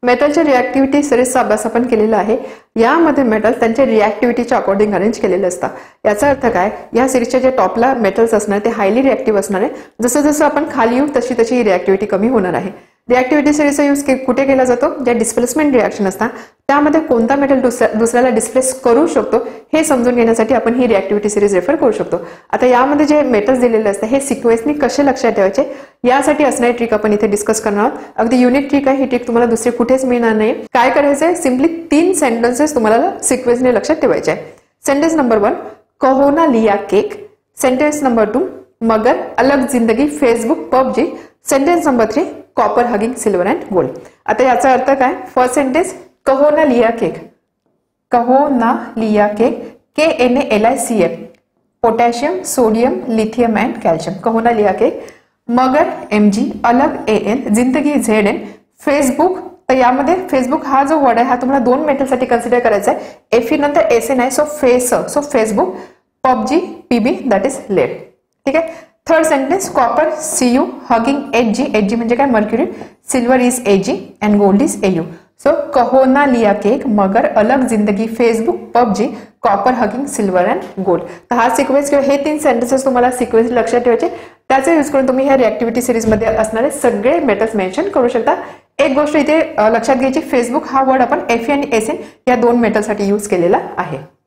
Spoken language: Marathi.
मेटलच्या रिॲक्टिव्हिटी सिरीजचा अभ्यास आपण केलेला आहे। यामध्ये मेटल त्यांच्या रिॲक्टिव्हिटीच्या अकॉर्डिंग अरेंज केलेले असतात। याचा अर्थ काय, या सिरीजच्या जे टॉपला मेटल्स असणार ते हायली रिॲक्टिव्ह असणार आहे। जसं जसं आपण खाली येऊ तशी तशी ही रिॲक्टिव्हिटी कमी होणार आहे। रिॲक्टिव्हिटी सिरीजचा यूज कुठे केला जातो, ज्या डिस्प्लेसमेंट रिॲक्शन असतात त्यामध्ये कोणता मेटल दुसऱ्याला डिस्प्लेस करू शकतो हे समजून घेण्यासाठी आपण ही रिॲक्टिव्हिटी सिरीज रेफर करू शकतो। आता यामध्ये जे मेटल्स दिलेले असतात हे सिक्वेन्सनी कसे लक्षात ठेवायचे यासाठी असणारी ट्रिक आपण इथे डिस्कस करणार आहोत। अगदी युनिक ट्रिक आहे ही, ट्रिक तुम्हाला दुसरी कुठेच मिळणार नाही। काय करायचंय, सिंपली 3 सेंटेन्सेस तुम्हाला सिक्वेन्सने लक्षात ठेवायचे आहे। सेंटेन्स नंबर 1, कहो ना लिया केक। सेंटेन्स नंबर 2, मगर अलग जिंदगी Facebook PUBG. Sentence number 3, copper hugging silver and gold. आता याचा अर्थ काय, फर्स्ट सेंटेन्स कहो ना लिया केक, कहो ना लिया cake, KNALICA, potassium, sodium, lithium and calcium. कहो ना लिया केक, मगर MG, अलग AN, जिंदगी ZN, फेसबुक। तर यामध्ये फेसबुक हा जो वर्ड आहे हा तुम्हाला 2 मेटलसाठी कन्सिडर करायचा आहे। Fe नंतर SN आहे, so Facebook, PUBG PB that is lead. ठीक आहे। Third sentence copper CU, hugging HG म्हणजे काय, mercury, silver is AG and gold is AU। सो कहो ना लिया केक, मगर अलग जिंदगी Facebook PUBG, copper hugging silver and gold. तर हा सिक्वेन्स किंवा हे 3 सेंटेन्सेस तुम्हाला सिक्वेन्स लक्षात ठेवायचे। त्याचा यूज करून तुम्ही ह्या रिॲक्टिव्हिटी सिरीज मध्ये असणारे सगळे मेटल्स मेन्शन करू शकता। एक गोष्ट इथे लक्षात घ्यायची, फेसबुक हा वर्ड आपण Fe आणि SN या 2 मेटलसाठी यूज केलेला आहे।